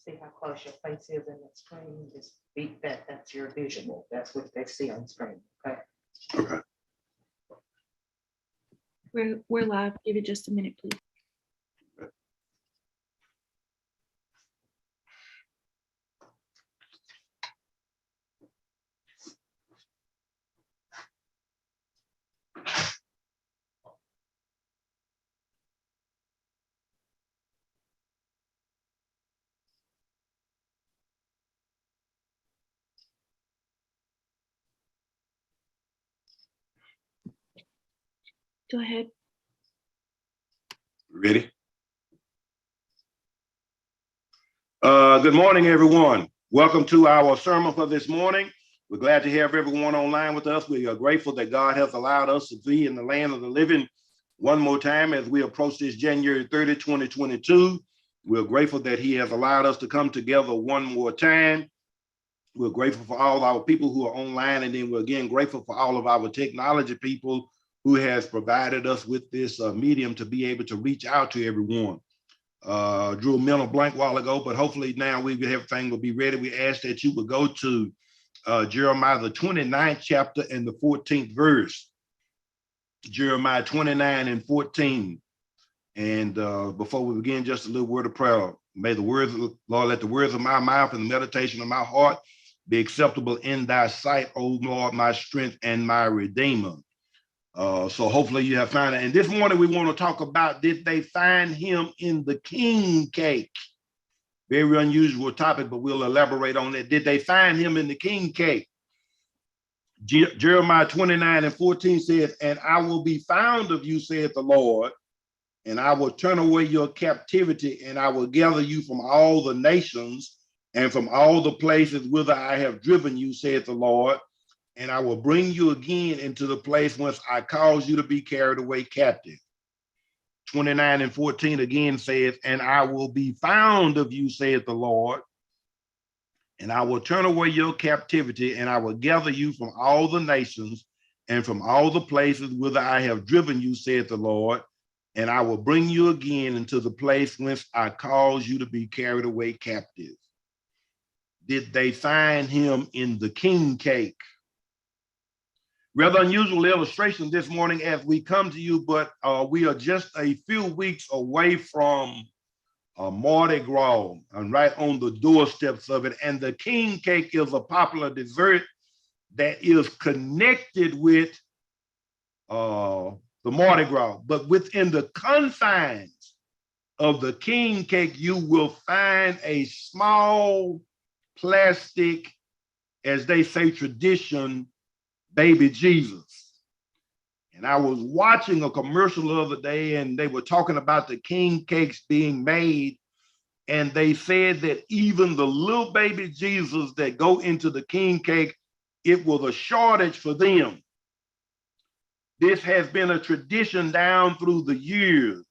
see how close your face is in the screen? Just beat that. That's your visual. That's what they see on screen. Okay. Okay. We're live. Give it just a minute, please. Go ahead. Ready? Good morning, everyone. Welcome to our sermon for this morning. We're glad to have everyone online with us. We are grateful that God has allowed us to be in the land of the living one more time as we approach this January 30, 2022. We're grateful that He has allowed us to come together one more time. We're grateful for all our people who are online, and then we're again grateful for all of our technology people who has provided us with this medium to be able to reach out to everyone. Drew a mental blank a while ago, but hopefully now everything will be ready. We ask that you would go to Jeremiah, the 29th chapter and the 14th verse. Jeremiah 29 and 14. And before we begin, just a little word of prayer. May the words of, Lord, let the words of my mouth and the meditation of my heart be acceptable in thy sight, O Lord, my strength and my redeemer. So hopefully you have found it. And this morning we want to talk about, did they find him in the king cake? Very unusual topic, but we'll elaborate on it. Did they find him in the king cake? Jeremiah 29 and 14 says, and I will be found of you, saith the Lord, and I will turn away your captivity, and I will gather you from all the nations and from all the places whither I have driven you, saith the Lord, and I will bring you again into the place whence I caused you to be carried away captive. 29 and 14 again says, and I will be found of you, saith the Lord, and I will turn away your captivity, and I will gather you from all the nations and from all the places whither I have driven you, saith the Lord, and I will bring you again into the place whence I caused you to be carried away captive. Did they find him in the king cake? Rather unusual illustration this morning as we come to you, but we are just a few weeks away from Mardi Gras and right on the doorsteps of it. And the king cake is a popular dessert that is connected with the Mardi Gras. But within the confines of the king cake, you will find a small plastic, as they say, tradition, baby Jesus. And I was watching a commercial the other day, and they were talking about the king cakes being made. And they said that even the little baby Jesus that go into the king cake, it was a shortage for them. This has been a tradition down through the years.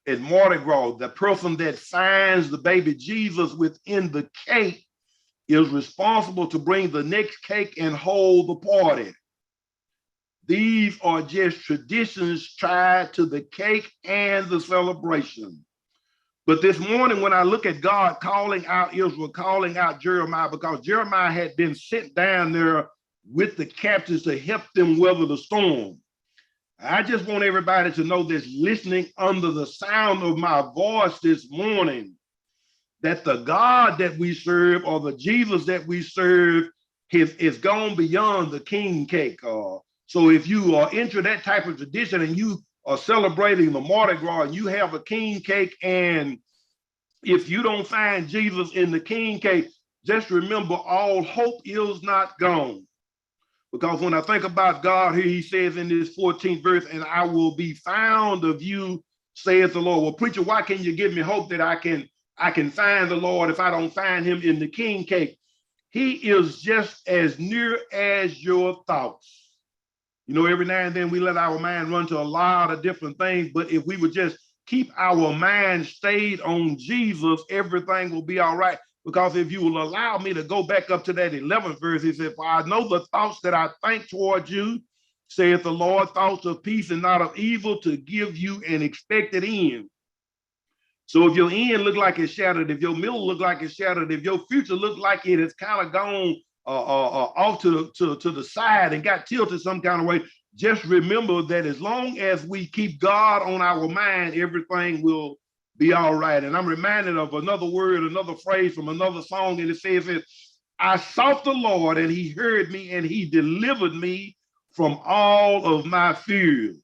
At Mardi Gras, the person that finds the baby Jesus within the cake is responsible to bring the next cake and hold the party. These are just traditions tied to the cake and the celebration. But this morning, when I look at God calling out Israel, calling out Jeremiah, because Jeremiah had been sent down there with the captives to help them weather the storm. I just want everybody to know this, listening under the sound of my voice this morning, that the God that we serve, or the Jesus that we serve, is gone beyond the king cake. So if you are into that type of tradition and you are celebrating the Mardi Gras and you have a king cake, and if you don't find Jesus in the king cake, just remember, all hope is not gone. Because when I think about God here, he says in this 14th verse, and I will be found of you, saith the Lord. Well, preacher, why can you give me hope that I can find the Lord if I don't find him in the king cake? He is just as near as your thoughts. You know, every now and then we let our mind run to a lot of different things, but if we would just keep our mind stayed on Jesus, everything will be all right. Because if you will allow me to go back up to that 11th verse, he said, for I know the thoughts that I think toward you, saith the Lord, thoughts of peace and not of evil, to give you an expected end. So if your end look like it's shattered, if your middle look like it's shattered, if your future look like it has kind of gone off to the side and got tilted some kind of way, just remember that as long as we keep God on our mind, everything will be all right. And I'm reminded of another word, another phrase from another song, and it says, I sought the Lord and he heard me and he delivered me from all of my fears.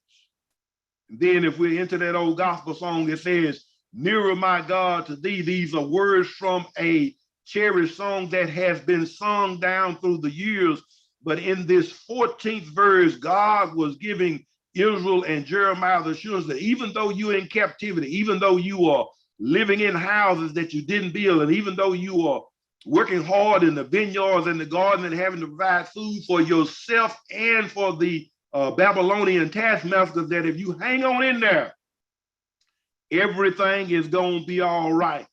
And then if we're into that old gospel song, it says, nearer my God to thee. These are words from a cherished song that has been sung down through the years. But in this 14th verse, God was giving Israel and Jeremiah the assurance that even though you're in captivity, even though you are living in houses that you didn't build, and even though you are working hard in the vineyards and the garden and having to provide food for yourself and for the Babylonian taskmasters, that if you hang on in there, everything is going to be all right.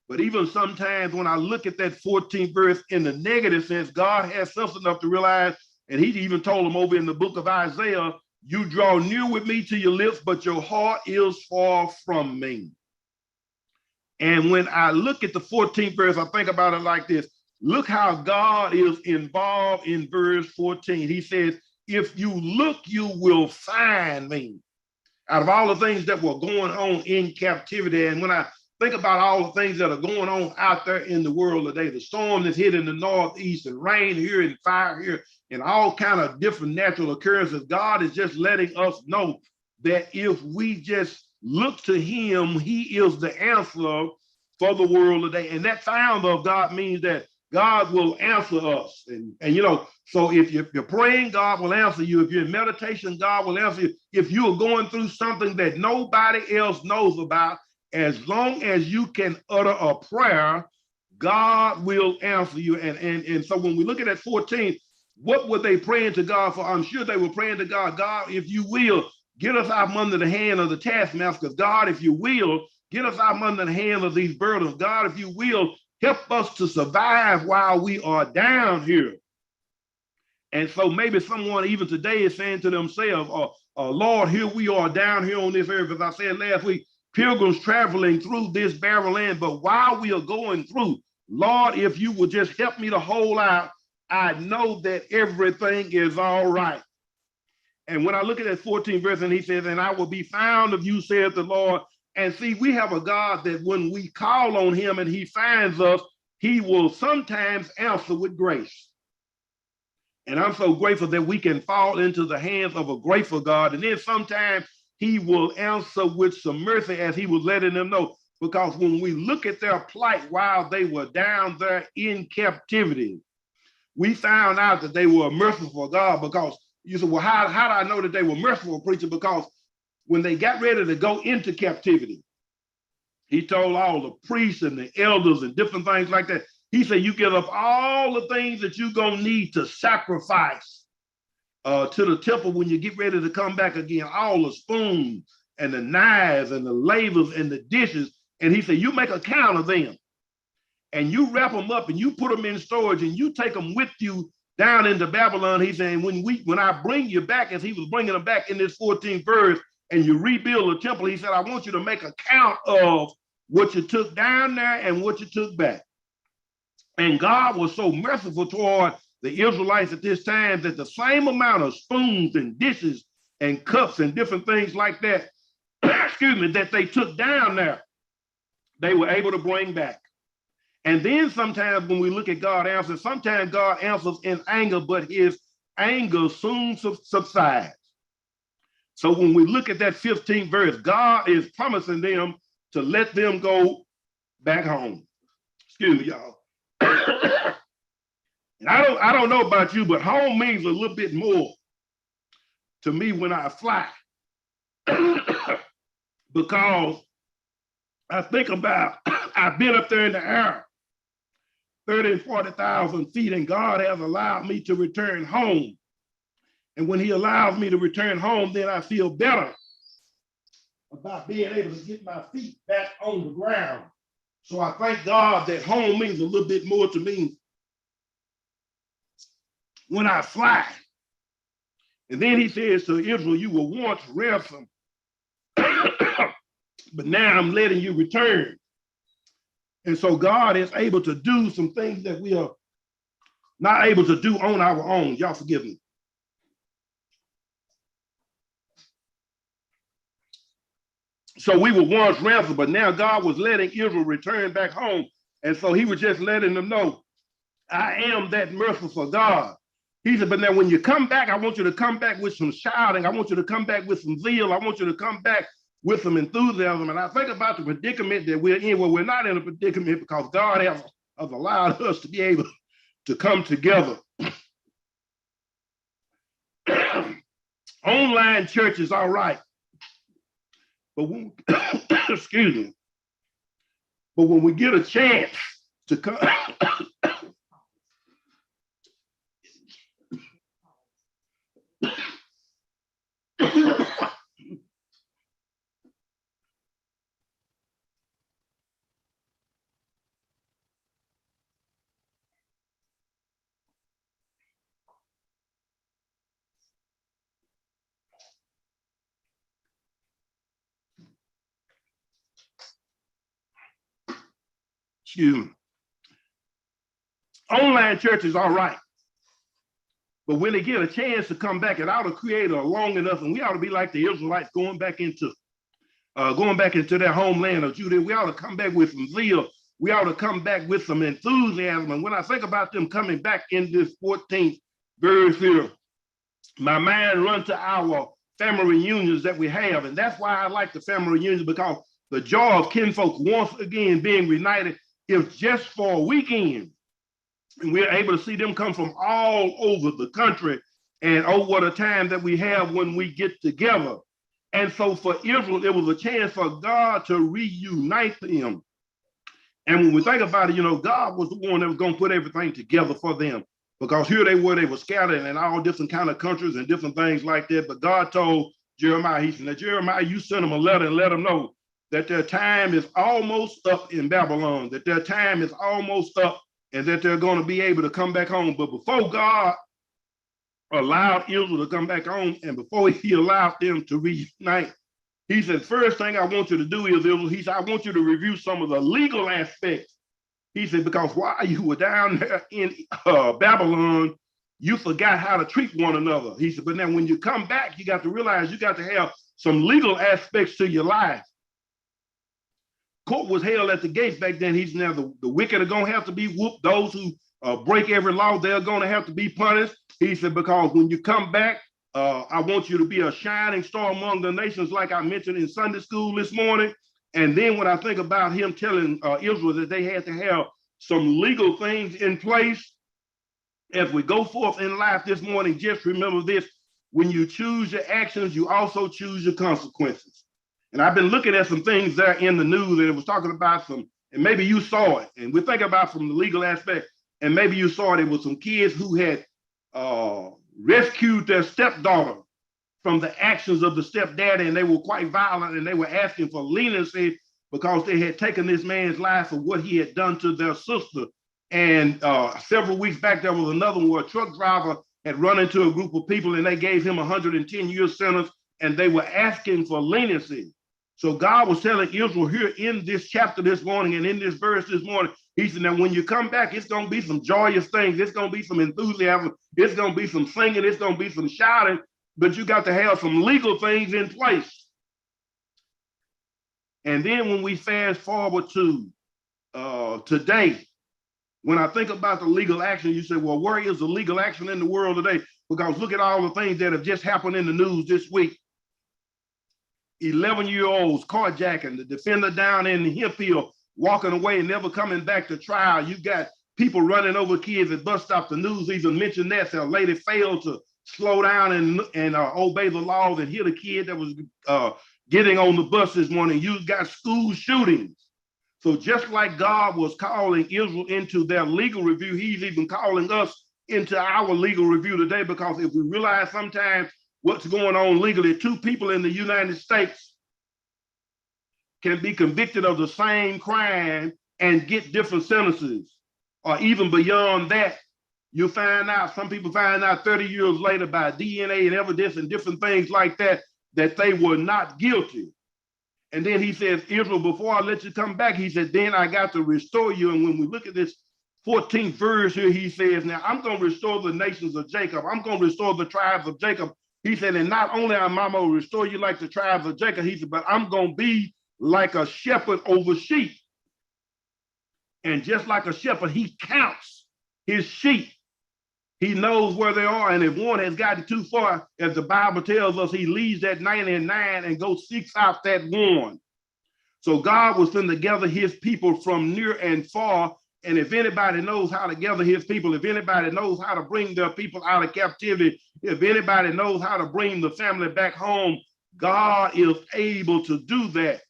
But even sometimes when I look at that 14th verse in the negative sense, God has sense enough to realize, and he even told him over in the book of Isaiah, you draw near with me to your lips, but your heart is far from me. And when I look at the 14th verse, I think about it like this. Look how God is involved in verse 14. He says, if you look, you will find me. Out of all the things that were going on in captivity, and when I think about all the things that are going on out there in the world today, the storm that's hit in the northeast and rain here and fire here and all kind of different natural occurrences, God is just letting us know that if we just look to him, he is the answer for the world today. And that sound of God means that God will answer us. And you know, so if you're praying, God will answer you. If you're in meditation, God will answer you. If you're going through something that nobody else knows about, as long as you can utter a prayer, God will answer you. And so when we look at that 14, what were they praying to God for? I'm sure they were praying to God, God, if you will, get us out from under the hand of the taskmasters. God, if you will, get us out from under the hand of these burdens. God, if you will, help us to survive while we are down here. And so maybe someone even today is saying to themselves, Lord, here we are down here on this earth. As I said last week, pilgrims traveling through this barren land. But while we are going through, Lord, if you would just help me to hold out, I know that everything is all right. And when I look at that 14th verse, and he says, and I will be found of you, saith the Lord. And see, we have a God that when we call on him and he finds us, he will sometimes answer with grace. And I'm so grateful that we can fall into the hands of a grateful God. And then sometimes he will answer with some mercy, as he was letting them know. Because when we look at their plight while they were down there in captivity, we found out that they were a merciful God. Because you said, well, how do I know that they were merciful, preacher? Because when they got ready to go into captivity, he told all the priests and the elders and different things like that, he said, you give up all the things that you're going to need to sacrifice to the temple when you get ready to come back again, all the spoons and the knives and the lavers and the dishes. And he said, you make a count of them and you wrap them up and you put them in storage and you take them with you down into Babylon. He's saying, when I bring you back, as he was bringing them back in this 14th verse, and you rebuild the temple, he said, I want you to make a count of what you took down there and what you took back. And God was so merciful toward the Israelites at this time that the same amount of spoons and dishes and cups and different things like that, excuse me, that they took down there, they were able to bring back. And then sometimes when we look at God answers, sometimes God answers in anger, but his anger soon subsides. So when we look at that 15th verse, God is promising them to let them go back home. Excuse me, y'all. And I don't know about you, but home means a little bit more to me when I fly. Because I think about, I've been up there in the air, 30 and 40,000 feet, and God has allowed me to return home. And when he allows me to return home, then I feel better about being able to get my feet back on the ground. So I thank God that home means a little bit more to me when I fly. And then he says to Israel, you were once ransomed but now I'm letting you return. And so God is able to do some things that we are not able to do on our own. Y'all forgive me. So we were once ransomed, but now God was letting Israel return back home. And so he was just letting them know, I am that merciful God. He said, but now when you come back, I want you to come back with some shouting. I want you to come back with some zeal. I want you to come back with some enthusiasm. And I think about the predicament that we're in. Well, we're not in a predicament because God has allowed us to be able to come together. Online church is all right. But when, excuse me, but when we get a chance to come, excuse me, online church is all right. But when they get a chance to come back, it ought to create a long enough, and we ought to be like the Israelites going back into their homeland of Judah. We ought to come back with some zeal. We ought to come back with some enthusiasm. And when I think about them coming back in this 14th verse here, my mind runs to our family reunions that we have. And that's why I like the family reunions, because the joy of kinfolk once again being reunited is just for a weekend. And we're able to see them come from all over the country. And oh, what a time that we have when we get together. And so for Israel, it was a chance for God to reunite them. And when we think about it, you know, God was the one that was going to put everything together for them, because here they were scattered in all different kind of countries and different things like that. But God told Jeremiah, he said, Jeremiah, you send them a letter and let them know that their time is almost up in Babylon, that their time is almost up, and that they're going to be able to come back home. But before God allowed Israel to come back home, and before he allowed them to reunite, he said, first thing I want you to do is, Israel, he said, I want you to review some of the legal aspects. He said, because while you were down there in Babylon, you forgot how to treat one another. He said, but now when you come back, you got to realize you got to have some legal aspects to your life. Court was held at the gates back then. He said, now the wicked are going to have to be whooped. Those who break every law, they're going to have to be punished. He said, because when you come back, I want you to be a shining star among the nations, like I mentioned in Sunday school this morning. And then when I think about him telling Israel that they had to have some legal things in place, as we go forth in life this morning, just remember this: when you choose your actions, you also choose your consequences. And I've been looking at some things there in the news, and it was talking about some, and maybe you saw it, and we're thinking about from the legal aspect, and maybe you saw it, it was some kids who had rescued their stepdaughter from the actions of the stepdaddy, and they were quite violent, and they were asking for leniency because they had taken this man's life for what he had done to their sister. And several weeks back, there was another one where a truck driver had run into a group of people, and they gave him 110-year sentence, and they were asking for leniency. So God was telling Israel here in this chapter this morning, and in this verse this morning, he said, now when you come back, it's going to be some joyous things. It's going to be some enthusiasm. It's going to be some singing. It's going to be some shouting, but you got to have some legal things in place. And then when we fast forward to today, when I think about the legal action, you say, well, where is the legal action in the world today? Because look at all the things that have just happened in the news this week. 11-year-olds carjacking, the defender down in the Hemphill walking away and never coming back to trial. You got people running over kids at bus stops. The news even mentioned that. So a lady failed to slow down and obey the laws and hit a kid that was getting on the bus this morning. You got school shootings. So just like God was calling Israel into their legal review, he's even calling us into our legal review today, because if we realize sometimes what's going on legally, two people in the United States can be convicted of the same crime and get different sentences, or even beyond that. You find out, some people find out 30 years later by DNA and evidence and different things like that, that they were not guilty. And then he says, Israel, before I let you come back, he said, then I got to restore you. And when we look at this 14th verse here, he says, now I'm going to restore the nations of Jacob. I'm going to restore the tribes of Jacob. He said, and not only am I going to restore you like the tribes of Jacob, he said, but I'm going to be like a shepherd over sheep. And just like a shepherd, he counts his sheep. He knows where they are. And if one has gotten too far, as the Bible tells us, he leaves that 99 and goes seeks out that one. So God was going to gather his people from near and far. And if anybody knows how to gather his people, if anybody knows how to bring their people out of captivity, if anybody knows how to bring the family back home, God is able to do that.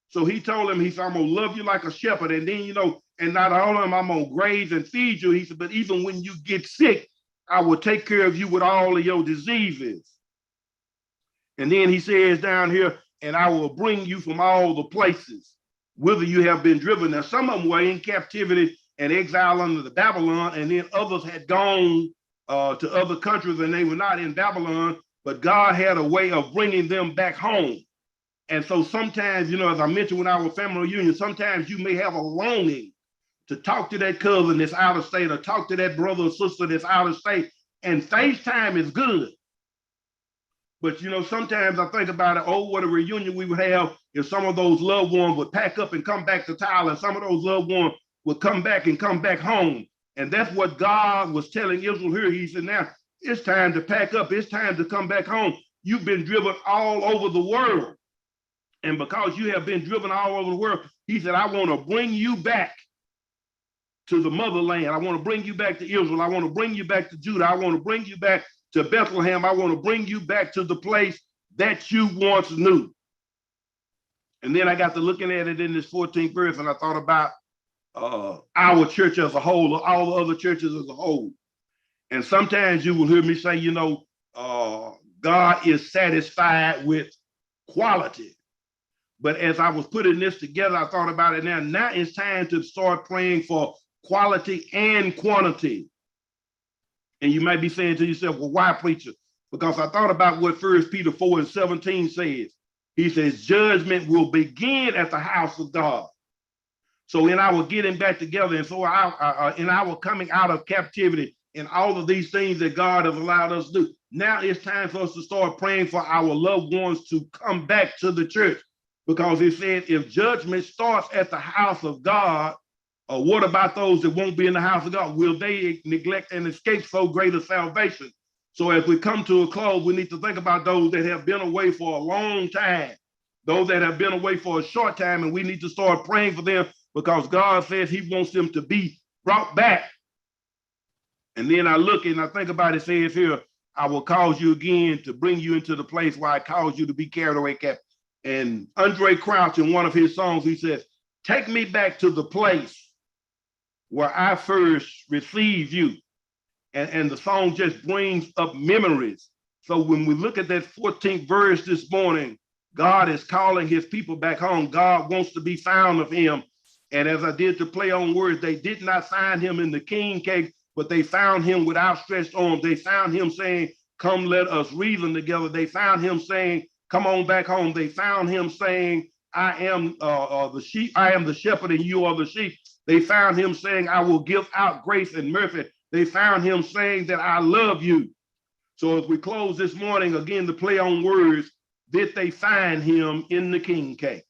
So he told him, he said, I'm going to love you like a shepherd. And then, and not all of them, I'm going to graze and feed you. He said, but even when you get sick, I will take care of you with all of your diseases. And then he says down here, and I will bring you from all the places whither you have been driven. Now, some of them were in captivity and exile under the Babylon, and then others had gone to other countries and they were not in Babylon, but God had a way of bringing them back home. And so sometimes, as I mentioned with our family reunion, sometimes you may have a longing to talk to that cousin that's out of state, or talk to that brother or sister that's out of state. And FaceTime is good. But sometimes I think about it, what a reunion we would have if some of those loved ones would pack up and come back to Thailand. Some of those loved ones would come back home. And that's what God was telling Israel here. He said, now it's time to pack up. It's time to come back home. You've been driven all over the world. And because you have been driven all over the world, he said, I want to bring you back to the motherland. I want to bring you back to Israel. I want to bring you back to Judah. I want to bring you back to Bethlehem. I want to bring you back to the place that you once knew. And then I got to looking at it in this 14th verse, and I thought about our church as a whole, or all the other churches as a whole. And sometimes you will hear me say, God is satisfied with quality. But as I was putting this together, I thought about it now. Now it's time to start praying for quality and quantity. And you might be saying to yourself, well, why, preacher? Because I thought about what 1 Peter 4:17 says. He says, judgment will begin at the house of God. So in our getting back together, and so in our coming out of captivity, and all of these things that God has allowed us to do, now it's time for us to start praying for our loved ones to come back to the church. Because it said, if judgment starts at the house of God, what about those that won't be in the house of God? Will they neglect and escape so great a salvation? So as we come to a close, we need to think about those that have been away for a long time, those that have been away for a short time, and we need to start praying for them because God says he wants them to be brought back. And then I look and I think about it, says here, I will cause you again to bring you into the place where I caused you to be carried away captive. And Andre Crouch, in one of his songs, he says, take me back to the place where I first received you. And the song just brings up memories. So when we look at that 14th verse this morning, God is calling his people back home. God wants to be found of him. And as I did to play on words, they did not find him in the king cake, but they found him with outstretched arms. They found him saying, come, let us reason together. They found him saying, come on back home. They found him saying, I am the sheep, I am the shepherd and you are the sheep. They found him saying, I will give out grace and mercy. They found him saying that I love you. So as we close this morning, again, to play on words, did they find him in the king cake?